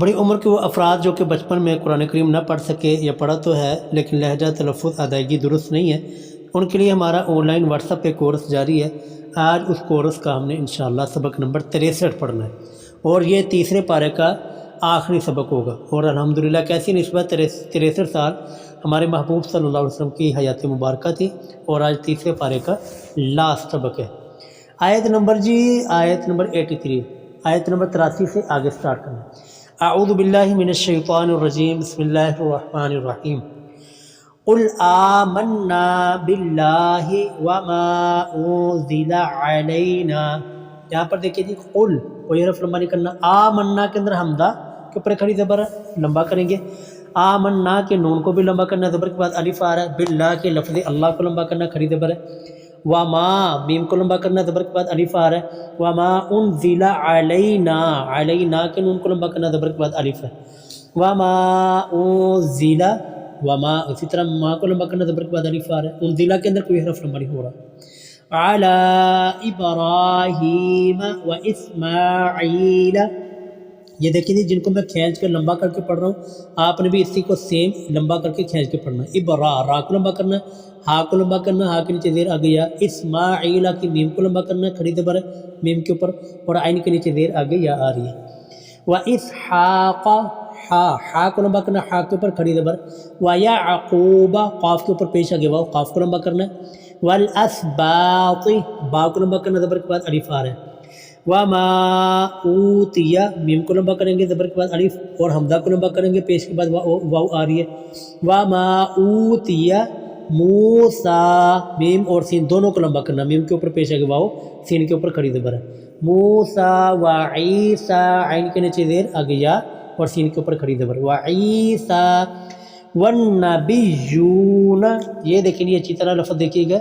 بڑی عمر کے وہ افراد جو کہ بچپن میں قرآن کریم نہ پڑھ سکے یا پڑھا تو ہے لیکن لہجہ تلفظ ادائیگی درست نہیں ہے، ان کے لیے ہمارا آن لائن واٹس ایپ پہ کورس جاری ہے۔ آج اس کورس کا ہم نے انشاءاللہ سبق نمبر 63 پڑھنا ہے اور یہ تیسرے پارے کا آخری سبق ہوگا، اور الحمدللہ کیسی نسبت 63 سال ہمارے محبوب صلی اللہ علیہ وسلم کی حیات مبارکہ تھی، اور آج تیسرے پارے کا لاسٹ سبق ہے۔ آیت نمبر 83، آیت نمبر 83 سے آگے سٹارٹ کرنا ہے۔ اعوذ باللہ من الشیطان الرجیم، بسم اللہ الرحمن الرحیم۔ قل آمنا باللہ وما انزل علینا، یہاں پر دیکھیے جی قل کوئی حرف لمبا نہیں کرنا، آمنا کے اندر حمزہ کے اوپر کھڑی زبر لمبا کریں گے، آمنا کے نون کو بھی لمبا کرنا ہے، زبر کے بعد الف آ رہا ہے، باللہ کے لفظ اللہ کو لمبا کرنا کھڑی زبر ہے، وما میم کو لمبا کرنا زبر کے بعد الف آ رہا ہے، وما انزل علینا، علینا کے نون کو لمبا کرنا زبر کے بعد الف ہے، وما انزل، وما اسی طرح ما کو لمبا کرنا زبر کے بعد الف آ رہا ہے، انزل کے اندر کوئی حرف لمبا نہیں ہو رہا، علی ابراہیم و اسماعیل، یہ دیکھیں جی جن کو میں کھینچ کر لمبا کر کے پڑھ رہا ہوں آپ نے بھی اسی کو سیم لمبا کر کے کھینچ کے پڑھنا ہے۔ را کو لمبا کرنا ہے، ہا کو لمبا کرنا ہے، ہا کے نیچے زیر آ گیا، اسماعیل کی میم کو لمبا کرنا ہے کھڑی زبر ہے میم کے اوپر، اور عین کے نیچے زیر آگے یا آ رہی ہے، و اسحاق، ہا کو لمبا کرنا ہے، ہا کے اوپر کھڑی زبر، و یعقوب قاف کے اوپر پیش آگے واو، قاف کو لمبا کرنا ہے، والاسباط، با کو لمبا کرنا زبر کے بعد الف آ رہا ہے، وما اوتیہ میم کو لمبا کریں گے زبر کے بعد الف، اور حمزہ کو لمبا کریں گے پیش کے بعد واو آ رہی ہے، وما اوتیہ موسیٰ، میم اور سین دونوں کو لمبا کرنا، میم کے اوپر پیش آگے واو، سین کے اوپر کھڑی زبر ہے، موسیٰ و عیسیٰ، عین کے نیچے زیر آگے یا اور سین کے اوپر کھڑی زبر، و عیسیٰ والنبیون، یہ دیکھیں یہ اچھی طرح لفظ دیکھیے گا،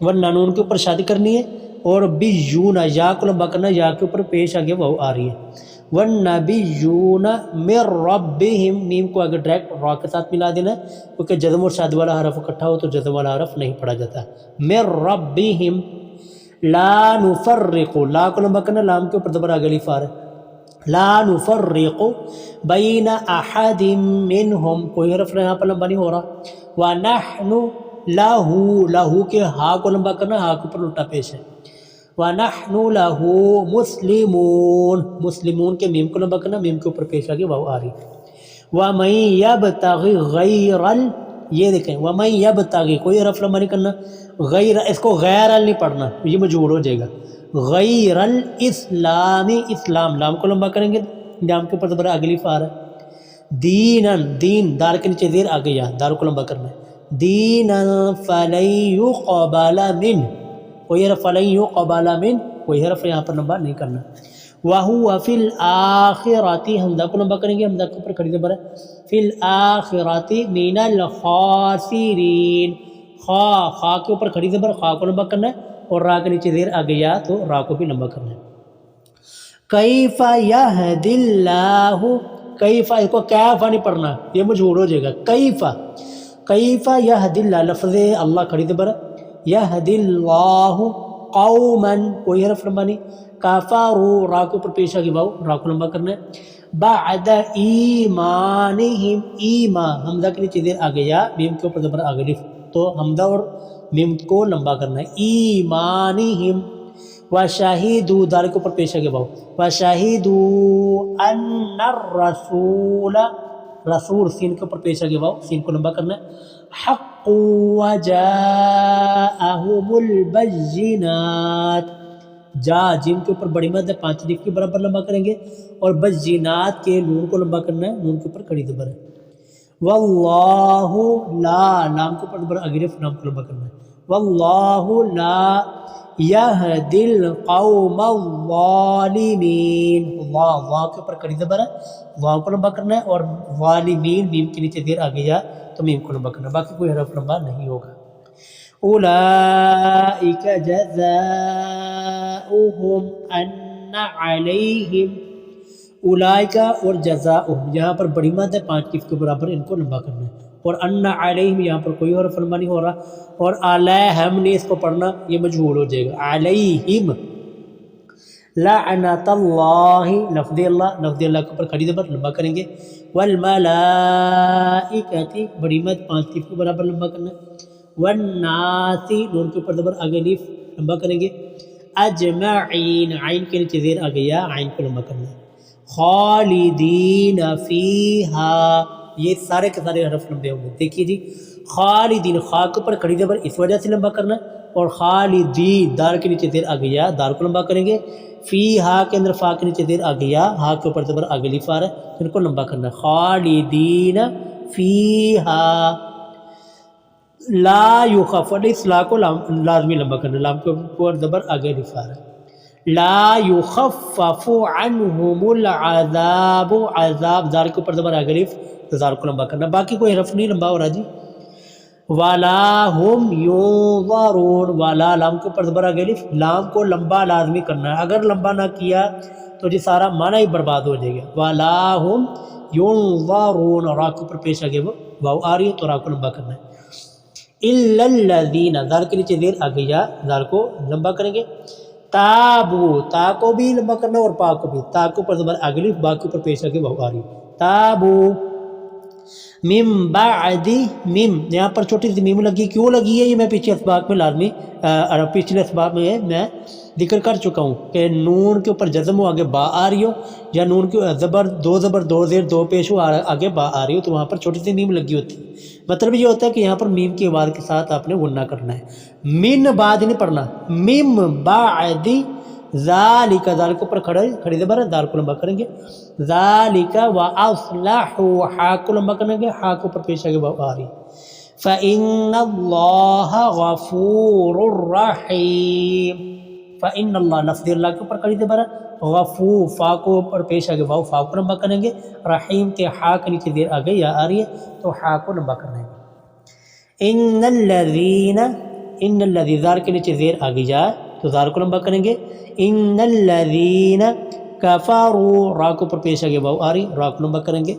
والنون کے اوپر شادی کرنی ہے، اور بیون یا کو لمبا کرنا، یا کے اوپر پیش آگے وہ آ رہی ہے، والنبیون من ربہم، میم کو اگر ڈائریکٹ را کے ساتھ ملا دینا ہے کیونکہ جزم اور شاد والا حرف اکٹھا ہو تو جزم والا حرف نہیں پڑھا جاتا، من ربہم لا نفرق، لا کو لمبا کرنا، لام کے اوپر زبر آگے الف آ رہا ہے، لا نفرق بین احد منہم، کوئی حرف یہاں پر لمبا نہیں ہو رہا، ونحن لہو، لہو کے ہا کو لمبا کرنا، ہا کے اوپر الٹا پیش ہے، وَنَحْنُ لَهُ مُسْلِمُونَ، مسلمون کے میم کو لمبا کرنا، میم کے اوپر پیش آگے واو آ رہی، وَمَن يَبْتَغِ غَيْرَ، یہ دیکھیں وَمَن يَبْتَغِ کوئی حرف لمبا نہیں کرنا، غیر، اس کو غیر نہیں پڑھنا یہ مجبور ہو جائے گا، غیر الاسلام، اسلام لام کو لمبا کریں گے، لام کے اوپر زبر آگے الف آ رہا ہے، دینن، دین دال کے نیچے زیر آگے یا، دال کو لمبا کرنا ہے، دینن فَلَن يُقْبَلَ مِنْهُ، کوئی حرف فَلَن يُقْبَلَ مِنْهُ، کوئی حرف یہاں پر لمبا نہیں کرنا، وَهُوَ فِي الْآخِرَةِ، حمزہ کو لمبا کریں گے، حمزہ کے اوپر کھڑی زبر ہے، فِي الْآخِرَةِ مِنَ الْخَاسِرِينَ، خا کے اوپر کھڑی زبر، خا کو لمبا کرنا ہے، اور را کے نیچے زیر آگے یا تو را کو بھی لمبا کرنا ہے، کیف یہدی اللہ، کیف، اس کو کیفا نہیں پڑھنا یہ مجبور ہو جائے گا، کیف یہدی اللہ، لفظ اللہ کھڑی زبر، یہدی اللہ قوما، کوئی حرف لمبا نہیں، کفروا، را کے اوپر پیش آگے واو، را کو لمبا کرنا ہے، بعد ایمانہم، ایمان حمزہ کے نیچے زیر آگے یا، میم کے اوپر زبر آگے الف، تو حمزہ اور میم کو لمبا کرنا ہے، ایمانہم، وشہدوا دال کے اوپر پیش آگے واو، وشہدوا ان الرسول، رسول سین کے اوپر پیش آگے واو، سین کو لمبا کرنا ہے، حق وجاءہم البینات، جا جیم کے اوپر بڑی مد ہے 5 الف کے برابر لمبا کریں گے، اور بینات کے نون کو لمبا کرنا ہے، نون کے اوپر کھڑی زبر ہے، واللہ لا، لام کے اوپر زبر آگے الف، لام کو لمبا کرنا ہے، واللہ لا یہدی القوم الظالمین، واو کے اوپر کھڑی زبر ہے، واو کو لمبا کرنا ہے، اور ظالمین میم کے نیچے دیر آگے جا تو میم کو لمبا کرنا ہے، باقی کوئی حرف لمبا نہیں ہوگا، اولئک جزاؤہم ان علیہم، اولئک اور جزاؤہم، یہاں پر بڑی مد ہے 5 الف کے برابر، ان کو لمبا کرنا ہے، اور ان علیہم یہاں پر کوئی حرف لمبا نہیں ہو رہا، اور علیہم نے اس کو پڑھنا یہ مجہول ہو جائے گا، علیہم، لعنت اللہ، لفظ اللہ کے اوپر کھڑی زبر لمبا کریں گے، والملائکۃ بڑی مد 5 الف کے برابر لمبا کرنا ہے، والناس نون کے اوپر زبر آگے الف لمبا کریں گے، اجمعین عین کے نیچے زیر آ گیا عین کو لمبا کرنا ہے، خالدین فیہا یہ سارے کے سارے حرف لمبے ہوں گے۔ دیکھیے جی خالدین خا کے اوپر کھڑی زبر اس وجہ سے لمبا کرنا ہے، اور خالدین دار کے نیچے زیر آ گیا دار کو لمبا کریں گے، فی ہا کے اندر فا کے نیچے زیر آ گیا ہا کے اوپر زبر آگے الف آ رہا ہے، ان کو لمبا کرنا ہے، خالدین فیہا لا یخفف، اس لا کو لازمی لمبا کرنا ہے، لام کے اوپر زبر آگے الف آ رہا ہے، لا یخفف عنہم العذاب، عذاب دار کے اوپر زبر آگے الف تو دار کو لمبا کرنا ہے، باقی کوئی حرف نہیں لمبا ہو رہا جی، وَلَا هُمْ يُنظَرُونَ، والا لام کے اوپر زبر آگے الف، لام کو لمبا لازمی کرنا ہے، اگر لمبا نہ کیا تو جی سارا معنی ہی برباد ہو جائے گا، وَلَا هُمْ يُنظَرُونَ، را کے اوپر پیش آگے وہ واو آ رہی ہے تو را کو لمبا کرنا ہے، إِلَّا الَّذِينَ دال کے نیچے زیر آ گیا دال کو لمبا کریں گے، تابو تا کو بھی لمبا کرنا ہے اور پا کو بھی، تا کے اوپر زبر آگے الف، با کے اوپر پیش آگے واو آ رہی ہے، تابو مم بعد مم، یہاں پر چھوٹی سی میم لگی، کیوں لگی ہے یہ میں پیچھے اسباق میں لازمی پچھلے اسباق میں ذکر کر چکا ہوں کہ نون کے اوپر جزم ہو آگے با آ رہی ہو، یا نون کے زبر دو زیر دو پیش ہو آگے با آ رہی ہو تو وہاں پر چھوٹی سی میم لگی ہوتی ہے، مطلب یہ ہوتا ہے کہ یہاں پر میم کے بعد کے ساتھ آپ نے غنہ کرنا ہے، من بعد نہیں پڑھنا، مم بعد ذالک، ذالک اوپر کھڑی زبر ہے دال کو لمبا کریں گے، ذالک واصلحوا، حا کو لمبا کریں گے، حا کے اوپر پیش آگے واو آ رہی، فإن اللہ غفور الرحیم، فإن اللہ لفظ اللہ کے اوپر کھڑی زبر ہے، غفور فا کو اوپر پیش آگے واو فا کو لمبا کریں گے، رحیم کے حا کے نیچے دیر آگے یا آ رہی ہے تو حا کو لمبا کرنا ہے، ان الذین، ان الذی زار کے نیچے زیر آگے جائے تو زار کو لمبا کریں گے، ان الذین کفروا، را کو پر پیش آگے واو آ رہی، را کو لمبا کریں گے،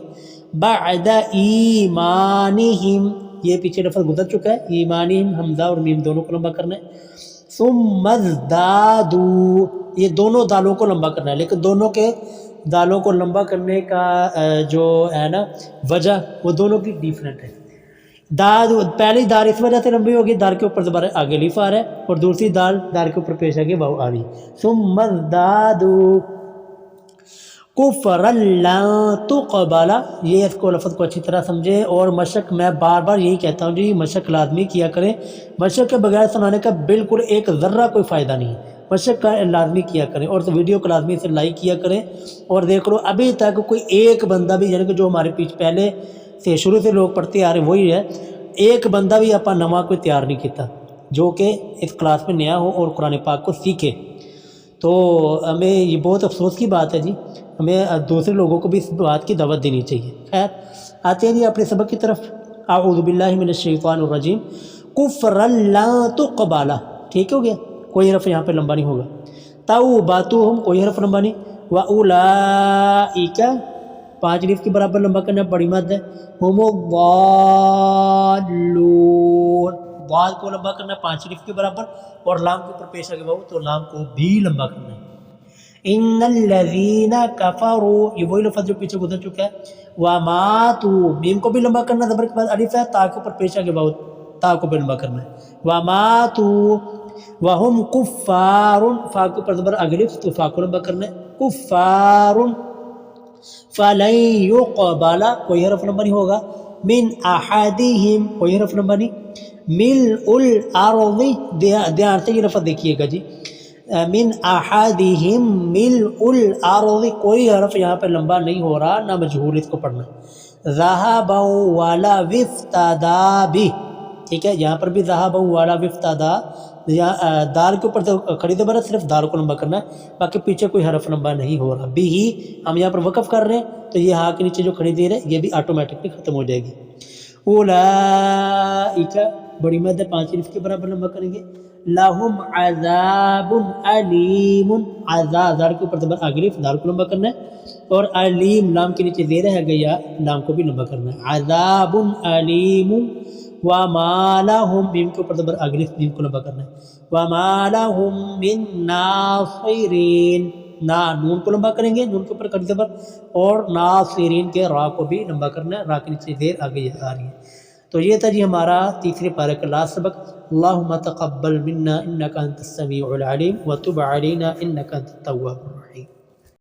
بعد ایمانہم، یہ پیچھے لفظ گزر چکا ہے، ایمانہم حمزہ اور میم دونوں کو لمبا کرنا ہے، ثم ازدادوا، یہ دونوں دالوں کو لمبا کرنا ہے، لیکن دونوں کے دالوں کو لمبا کرنے کا جو ہے نا وجہ وہ دونوں کی ڈیفرنٹ ہے، دال پہلی دال اس وجہ سے لمبی ہوگی دال کے اوپر زبر آگے الف آ رہا ہے، اور دوسری دال کے اوپر پیش آگے واو آ رہی، ثم ازدادوا کفرا لن تقبل، یہ اس کو لفظ کو اچھی طرح سمجھے، اور مشق میں بار بار یہی کہتا ہوں جی مشق لازمی کیا کریں، مشق کے بغیر سنانے کا بالکل ایک ذرہ کوئی فائدہ نہیں، مشق کا لازمی کیا کریں، اور ویڈیو کو لازمی سے لائک کیا کریں، اور دیکھ لو ابھی تک کوئی ایک بندہ بھی، یعنی کہ جو ہمارے پیچھے پہلے سے شروع سے لوگ پڑھتے آ رہے ہیں وہی ہے، ایک بندہ بھی اپنا نواں کوئی تیار نہیں کیتا جو کہ اس کلاس میں نیا ہو اور قرآن پاک کو سیکھے، تو ہمیں یہ بہت افسوس کی بات ہے جی، ہمیں دوسرے لوگوں کو بھی اس بات کی دعوت دینی چاہیے۔ خیر آتے ہیں جی اپنے سبق کی طرف، اعوذ باللہ من الشیطان الرجیم، کفرا لن تقبل، ٹھیک ہو گیا، کوئی حرف یہاں پہ لمبا نہیں ہوگا، توباتہم کوئی حرف لمبا نہیں، واولئک 5 الف کے برابر لمبا کرنا بڑی مد ہے، ہم الضالون، ضاد کو لمبا کرنا 5 الف کے برابر، اور لام کے اوپر پیش آگے واو تو لام کو بھی لمبا کرنا ہے، ان الذین کفروا، یہ وہی لفظ جو پیچھے گزر چکا ہے، وماتوا، میم کو بھی لمبا کرنا زبر کے بعد الف ہے، تا کے اوپر پیش آگے واو تا کو بھی لمبا کرنا ہے، وماتوا وہم کفار، فا کے اوپر زبر آگے الف تو فا کو لمبا کرنا ہے، کفار فلن یقبل، کوئی حرف لمبا نہیں ہوگا، من احدہم کوئی حرف لمبا نہیں، ملء الارض، دھیان سے یہ لفظ دیکھیے گا جی، من احدہم ملء الارض، کوئی حرف یہاں پہ لمبا نہیں ہو رہا، نہ مجہول اس کو پڑھنا، ذہبا ولو افتدی بہ، ٹھیک ہے، یہاں پر بھی ذہبا ولو افتدی، دال کے اوپر کھڑی زبر ہے، صرف دال کو لمبا کرنا ہے، باقی پیچھے کوئی حرف لمبا نہیں ہو رہا، بھی ہی ہم یہاں پر وقف کر رہے ہیں تو یہ ہا کے نیچے جو کھڑی دیر ہے یہ بھی آٹومیٹکلی ختم ہو جائے گی، اولئک بڑی مد ہے 5 الف کے برابر لمبا کریں گے، لہم عذاب علیم، عذاب دال کے اوپر زبر آگے الف دال کو لمبا کرنا ہے، اور علیم لام کے نیچے زیر ہے گیا لام کو بھی لمبا کرنا ہے، عذاب علیم، وما لہم، میم کے اوپر زبر آگے الف میم کو لمبا کرنا ہے، وما لہم من ناصرین، نہ نون کو لمبا کریں گے، نون کے اوپر کٹ زبر، اور ناصرین کے را کو بھی لمبا کرنا ہے، را کے نیچے زیر آگے آ رہی ہے۔ تو یہ تھا جی ہمارا تیسرے پارے کا لاسٹ سبق۔ اللہم تقبل منا انک انت السمیع العلیم وتب علینا انک انت التواب الرحیم۔